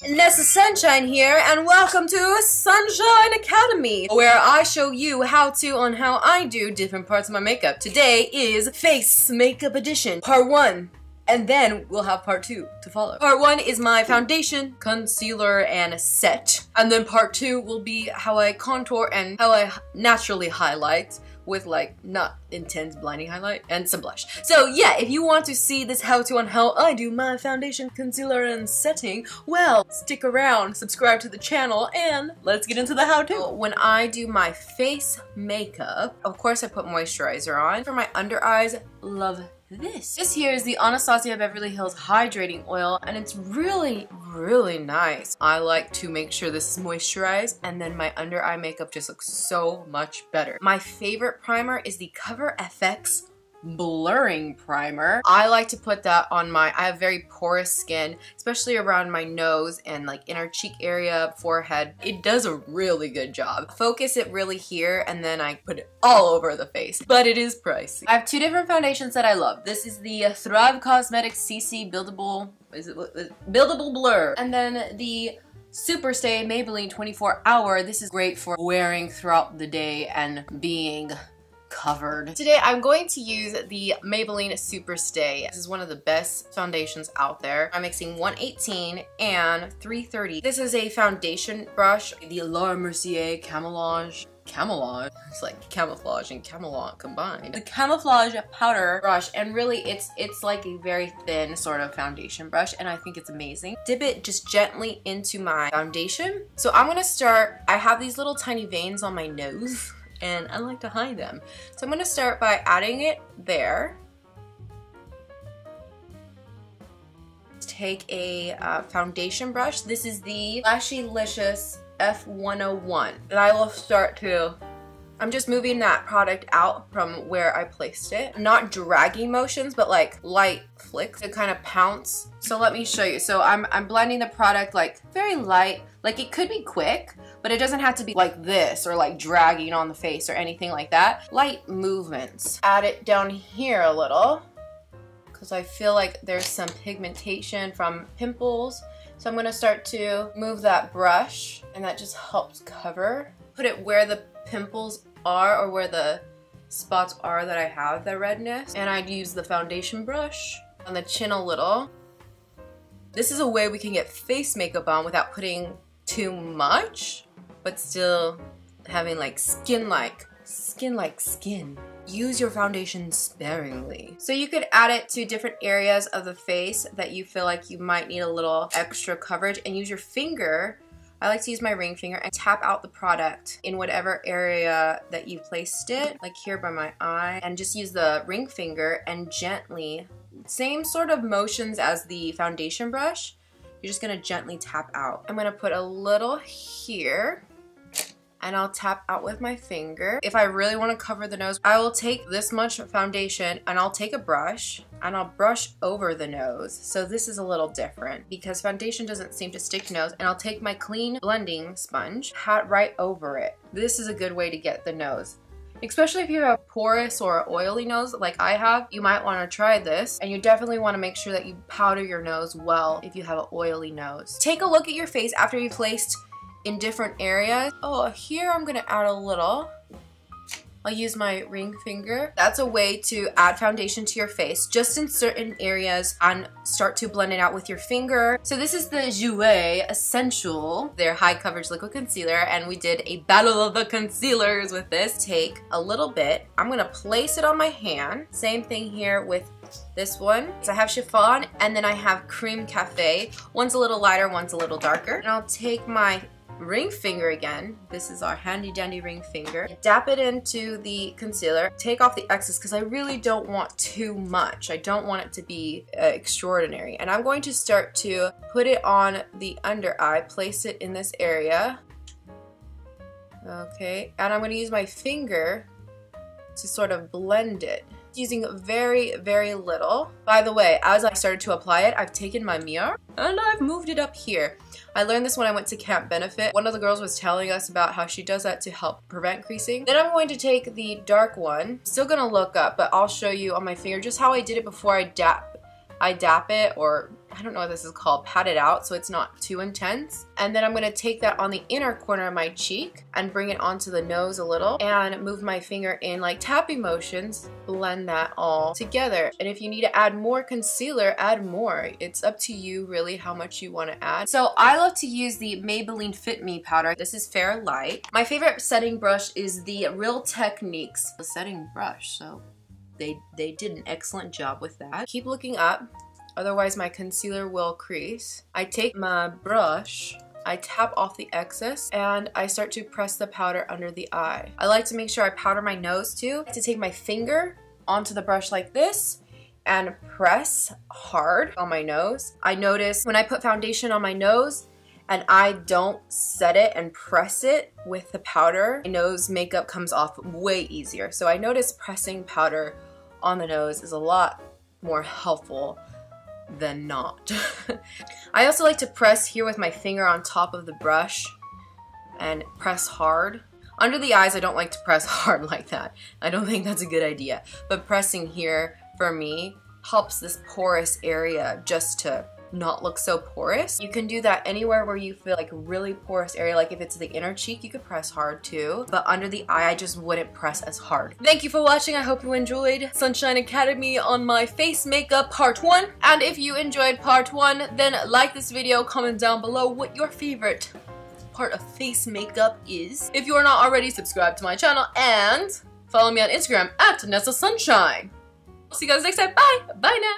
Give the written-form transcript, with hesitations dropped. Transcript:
Nessa Sunshine here, and welcome to Sunshine Academy, where I show you how I do different parts of my makeup. Today is Face Makeup Edition, Part 1. And then we'll have part 2 to follow. Part 1 is my foundation, concealer, and set. And then part 2 will be how I contour and how I naturally highlight with like not intense blinding highlight and some blush. So yeah, if you want to see this how-to on how I do my foundation, concealer, and setting, well, stick around, subscribe to the channel, and let's get into the how-to. When I do my face makeup, of course I put moisturizer on. For my under eyes, love this. This here is the Anastasia Beverly Hills Hydrating Oil, and it's really nice. I like to make sure this is moisturized, and then my under eye makeup just looks so much better. My favorite primer is the Cover FX Blurring Primer. I like to put that on I have very porous skin, especially around my nose and like inner cheek area, forehead. It does a really good job. Focus it really here, and then I put it all over the face, but it is pricey. I have two different foundations that I love. This is the Thrive Cosmetics CC Buildable Blur, and then the Superstay Maybelline 24 Hour. This is great for wearing throughout the day and being covered. Today I'm going to use the Maybelline Superstay. This is one of the best foundations out there. I'm mixing 118 and 330. This is a foundation brush, the Mercier Camouflage. It's like camouflage and camelot combined. The Camouflage powder brush, and really it's like a very thin sort of foundation brush, and I think it's amazing. Dip it just gently into my foundation. So I'm gonna start, I have these little tiny veins on my nose, and I like to hide them. So I'm gonna start by adding it there. Take a foundation brush. This is the Lashylicious F101. And I will start to, I'm just moving that product out from where I placed it. Not dragging motions, but like light flicks to kind of pounce. So let me show you. So I'm blending the product like very light. Like it could be quick, but it doesn't have to be like this or like dragging on the face or anything like that. Light movements. Add it down here a little because I feel like there's some pigmentation from pimples. So I'm gonna start to move that brush, and that just helps cover. Put it where the pimples are or where the spots are that I have the redness. And I'd use the foundation brush on the chin a little. This is a way we can get face makeup on without putting too much, but still having like skin-like skin. Use your foundation sparingly. So you could add it to different areas of the face that you feel like you might need a little extra coverage, and use your finger. I like to use my ring finger and tap out the product in whatever area that you placed it, like here by my eye, and just use the ring finger and gently, same sort of motions as the foundation brush, you're just gonna gently tap out. I'm gonna put a little here, and I'll tap out with my finger. If I really wanna cover the nose, I will take this much foundation and I'll take a brush and I'll brush over the nose. So this is a little different because foundation doesn't seem to stick to nose, and I'll take my clean blending sponge, pat right over it. This is a good way to get the nose. Especially if you have a porous or oily nose like I have, you might want to try this, and you definitely want to make sure that you powder your nose well if you have an oily nose. Take a look at your face after you've placed in different areas. Oh, here I'm gonna add a little. I'll use my ring finger. That's a way to add foundation to your face, just in certain areas, and start to blend it out with your finger. So this is the Jouer Essential, their high coverage liquid concealer, and we did a battle of the concealers with this. Take a little bit, I'm gonna place it on my hand. Same thing here with this one. So I have Chiffon, and then I have Creme Cafe. One's a little lighter, one's a little darker. And I'll take my ring finger again. This is our handy dandy ring finger. Dap it into the concealer. Take off the excess because I really don't want too much. I don't want it to be extraordinary. And I'm going to start to put it on the under eye, place it in this area. Okay, and I'm going to use my finger to sort of blend it. Using very little. By the way, as I started to apply it, I've taken my mirror and I've moved it up here. I learned this when I went to Camp Benefit. One of the girls was telling us about how she does that to help prevent creasing. Then I'm going to take the dark one. Still gonna look up, but I'll show you on my finger just how I did it before I dap it or I don't know what this is called, pat it out so it's not too intense. And then I'm gonna take that on the inner corner of my cheek and bring it onto the nose a little and move my finger in like tapping motions, blend that all together. And if you need to add more concealer, add more. It's up to you really how much you want to add. So I love to use the Maybelline Fit Me powder. This is Fair Light. My favorite setting brush is the Real Techniques setting brush. So they did an excellent job with that. Keep looking up, otherwise my concealer will crease. I take my brush, I tap off the excess, and I start to press the powder under the eye. I like to make sure I powder my nose too. I like to take my finger onto the brush like this and press hard on my nose. I notice when I put foundation on my nose and I don't set it and press it with the powder, my nose makeup comes off way easier. So I notice pressing powder on the nose is a lot more helpful than not. I also like to press here with my finger on top of the brush and press hard. Under the eyes, I don't like to press hard like that. I don't think that's a good idea. But pressing here, for me, helps this porous area just to not look so porous. You can do that anywhere where you feel like a really porous area, like if it's the inner cheek, you could press hard too. But under the eye, I just wouldn't press as hard. Thank you for watching. I hope you enjoyed Sunshine Academy on my face makeup part 1. And if you enjoyed part 1, then like this video, comment down below what your favorite part of face makeup is. If you are not already, subscribe to my channel and follow me on Instagram at @NessaSunshine. See you guys next time. Bye! Bye now!